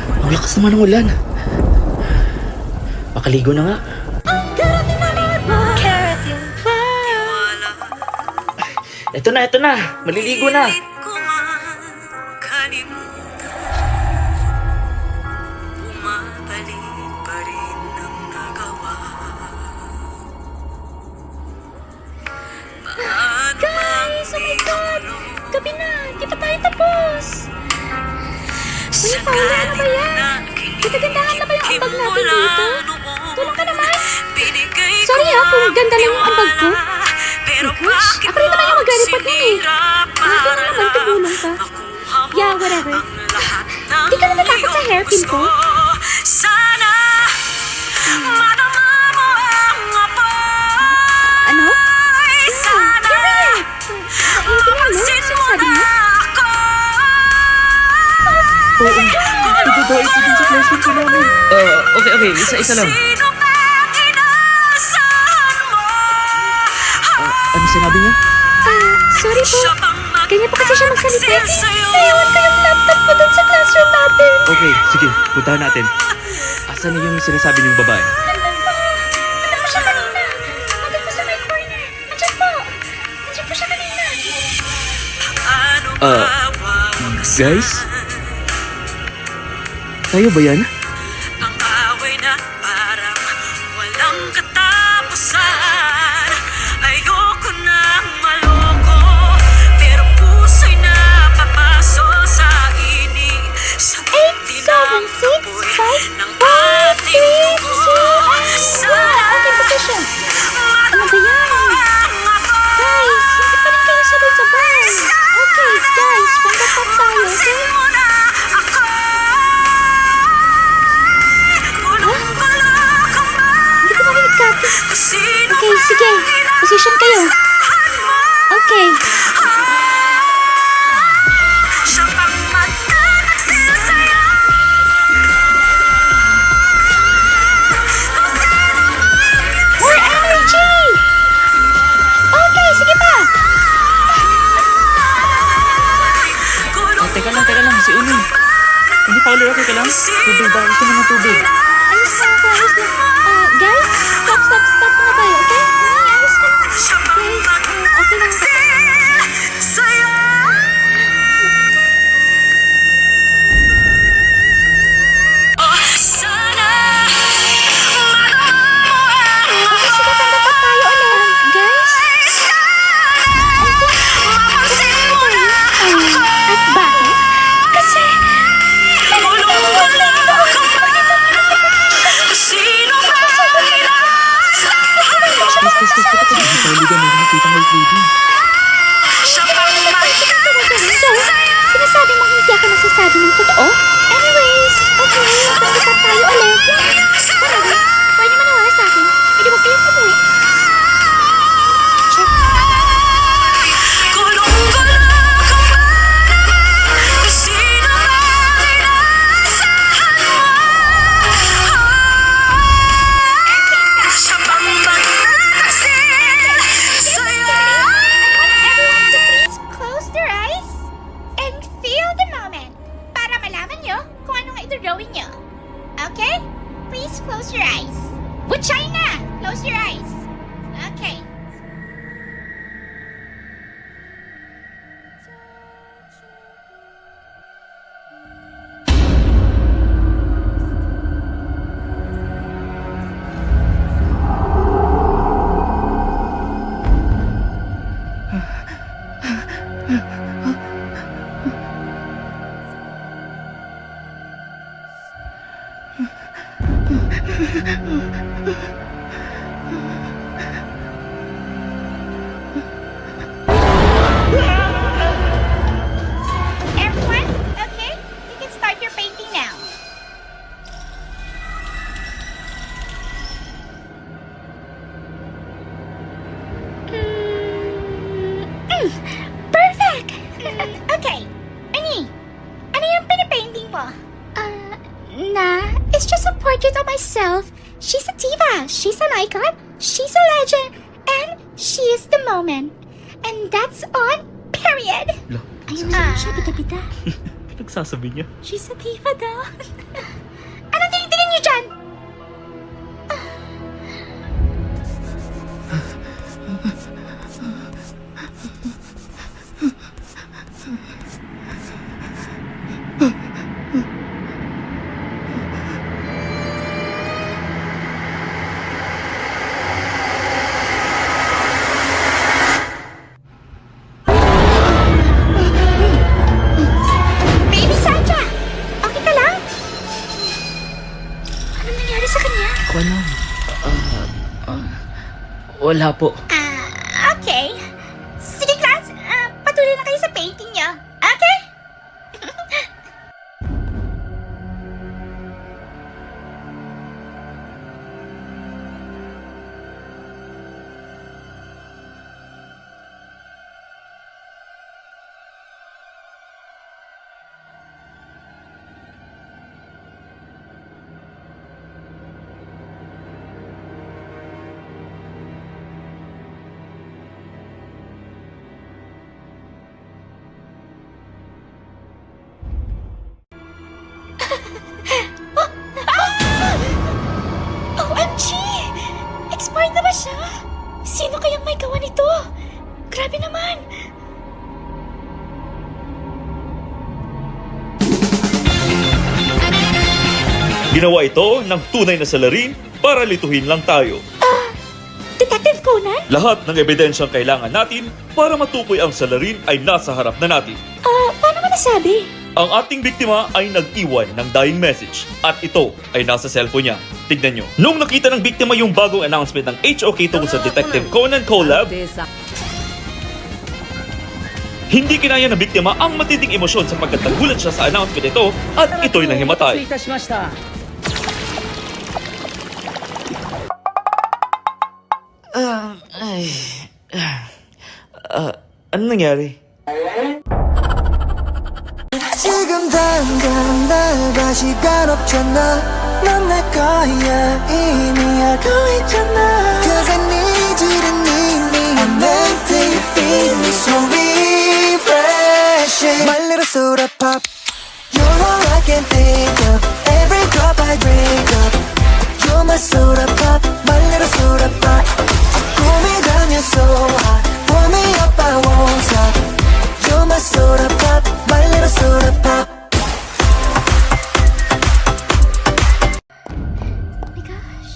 Ang lakas naman ng ulan. Makaligo na nga. Ito na. Maliligo na. Guys, oh my God! Gabi na, di pa tayo tapos. Uy, Paula, ano ba yan? Ganda-gandahan na ba yung ambag natin dito? Tulong ka naman. Sorry kung ganda lang yung ambag ko. Gosh, ako rin naman yung mag-report nun eh. Hindi na naman, tumulong ka. Yeah, whatever. Di ka na natakot sa hairpin ko? Ano? Curious! Naintindihan mo? Sinasabi mo? Oo. Tutubuhay ko din sa classroom ko namin. Okay. Isa lang. Ano sinabi niya? Sorry po. Ganyan po kasi siya magsalita. Naiwan ko yung laptop ko dun sa classroom natin. Okay, sige. Puntahan natin. Asan na yung sinasabi niyong babae? Nandun po siya kanina. Nandun po sa my corner. Nandiyan po siya kanina. Guys? Tayo ba yan? Ang away na parang walang katapusan. Ayoko nang maloko, pero puso'y napapaso sa ini. Sa buti ng apoy ng ating dugo. Okay, position. Ano ba yan? Guys, hindi pa rin kayo sabay-sabay. Okay, guys, panggatap tayo, okay? Hindi ko marinig, Kati. Okay, sige. Position kayo. Okay. Siya pang magtataksil sa'yo. More energy! Okay, sige pa. Teka lang. Si Uni. Hindi Fowler, okay ka lang? Tubig ba? Gusto mo ng tubig? Ayos lang po, ayos lang. Guys, stop muna tayo, okay? Ayos ka lang. Guys, okay lang. Sa'yo. Sana Okay, sige, panggatap tayo ulit. Guys? At bakit? Kasi... Please, puto ka dito. Pauligan mo nakita ng old lady. So, sinasabi mo hindi ako nagsasabi ng totoo? Anyways, okay, panggatap tayo ulit. Whatever, pwede maniwala sa akin. Hindi wag kayong umuwi. Check. Everyone to please close their eyes and feel the moment para malaman nyo kung ano nga ito-drawing nyo. Okay? Please close your eyes. Butchay na! Close your eyes. Okay. Everyone, okay? You can start your painting now. Perfect! Okay, Ani, ano yung pinipainting mo? It's just a portrait of myself. She's a diva. She's an icon. She's a legend. And she is the moment. And that's on period. Lo, Ayun na siya, bida-bida. pinagsasabi niya? She's a diva daw. Anong tinitingin niyo dyan? Baby Sandra! Okay ka lang? Anong nangyari sa kanya? Wala. Wala po. Okay. Sige, class. Patuloy na kayo sa painting niyo. Okay? OMG! Expired na ba siya? Sino kayang may gawa nito? Grabe naman! Ginawa ito ng tunay na salarin para lituhin lang tayo. Detective Conan? Lahat ng ebidensyang kailangan natin para matukoy ang salarin ay nasa harap na natin. Paano mo nasabi? Ang ating biktima ay nag-iwan ng dying message at ito ay nasa cellphone niya. Tignan nyo. Nung nakita ng biktima yung bagong announcement ng HOK tungkol sa Detective Conan Collab, hindi kinaya ng biktima ang matinding emosyon sapagkat nagulat siya sa announcement ito at ito'y nahimatay. Ano nangyari? 지금 당장 나갈 시간 없잖아 넌 내 거야 이미 알고 있잖아 Cause I need you to need me I'm meant to feel me so refreshing My little soda pop You're all I can think of Every drop I drink up You're my soda pop My little soda pop 꿈이 되면 so hot Pour me up I won't stop You're my soda pop, my little soda pop. Oh my gosh.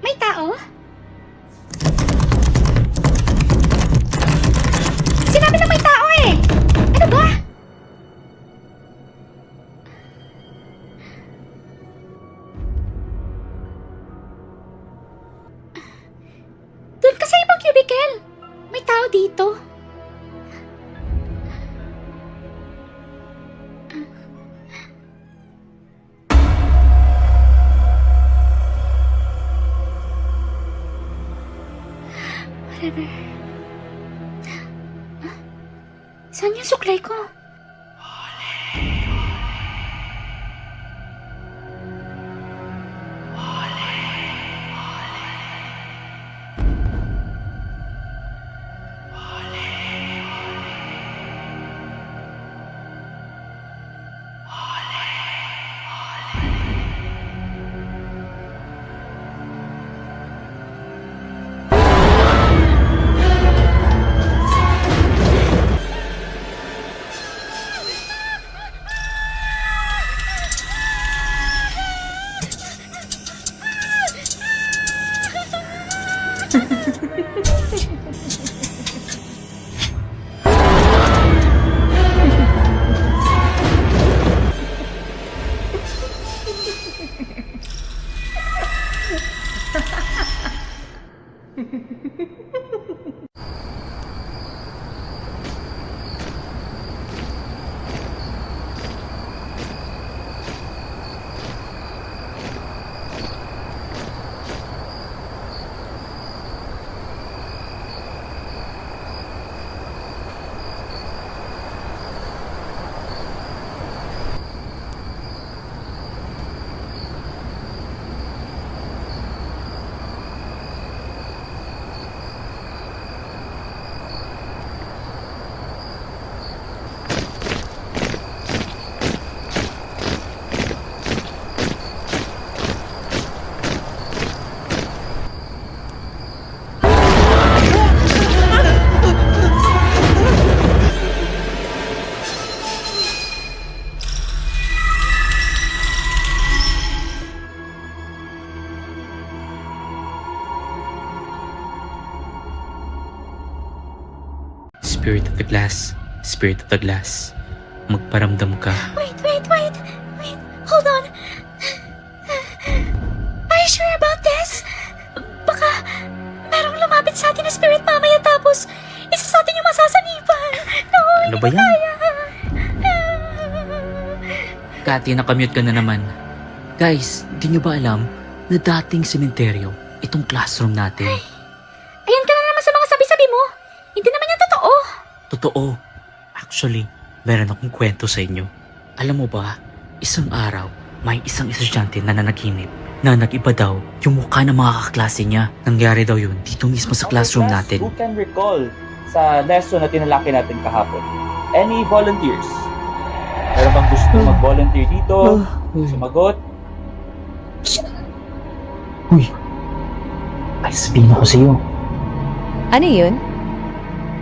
May tao? Sinabi na may tao eh! Ano ba? Doon ka sa ibang cubicle. May tao dito. Whatever. Saan yung suklay ko? Spirit of the glass, spirit of the glass, magparamdam ka. Wait. Hold on. Are you sure about this? Baka merong lumapit sa atin na spirit mamaya tapos isa sa atin yung masasanipan. No, Ano ba yan? Kati, nakamute ka na naman. Guys, di nyo ba alam na dating sementeryo itong classroom natin? Ayan ka na naman sa mga sabi-sabi mo. Hindi naman yan totoo. Totoo. Actually, meron akong kwento sa inyo. Alam mo ba, isang araw, may isang estudyante na nanaginip na nag-iba daw yung mukha ng mga kaklase niya. Nangyari daw yun dito mismo sa classroom natin. Who can recall sa lesson na tinalaki natin kahapon? Any volunteers? Meron bang gusto mag-volunteer dito? Sumagot? Uy, ay sabihin ako sa'yo. Ano yun?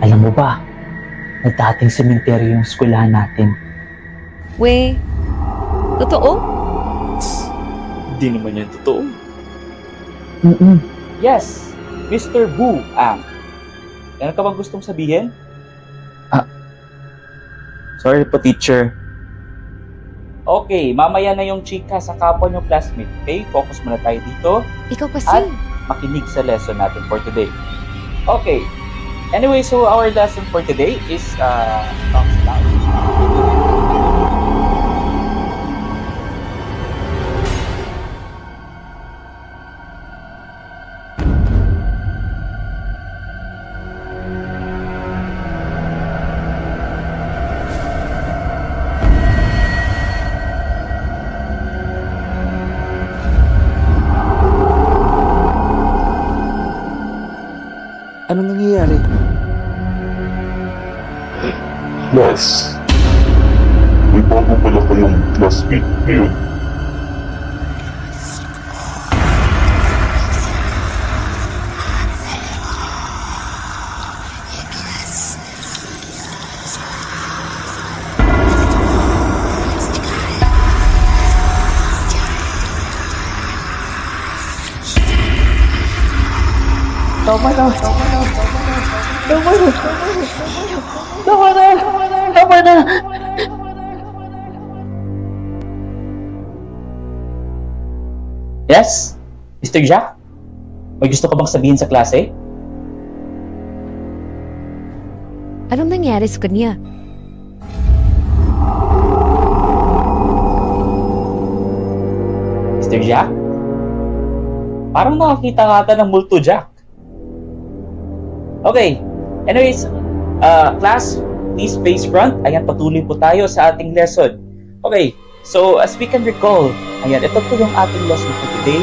Alam mo ba, na dating sementeryo yung eskwelahan natin. We, totoo? Di naman yan totoo. Mm-mm. Yes, Mr. Bu Ang. Ano ka bang gustong sabihin? Sorry po, teacher. Okay, mamaya na yung chika sa kapwa nyo classmate. Okay, focus muna tayo dito. Ikaw kasi. At makinig sa lesson natin for today. Okay. Anyway, so our lesson for today is talks about. Anong nangyayari? Class, may bago pala kayong classmate ngayon. Yes? Mr. Jack? May gusto ka bang sabihin sa klase? Anong nangyari sa kanya? Mr. Jack? Parang nakakita nga ata ng multo, Jack. Okay. Anyways, class, please face front. Ayan, patuloy po tayo sa ating lesson. Okay. So, as we can recall, ayan, ito po yung ating lesson for today.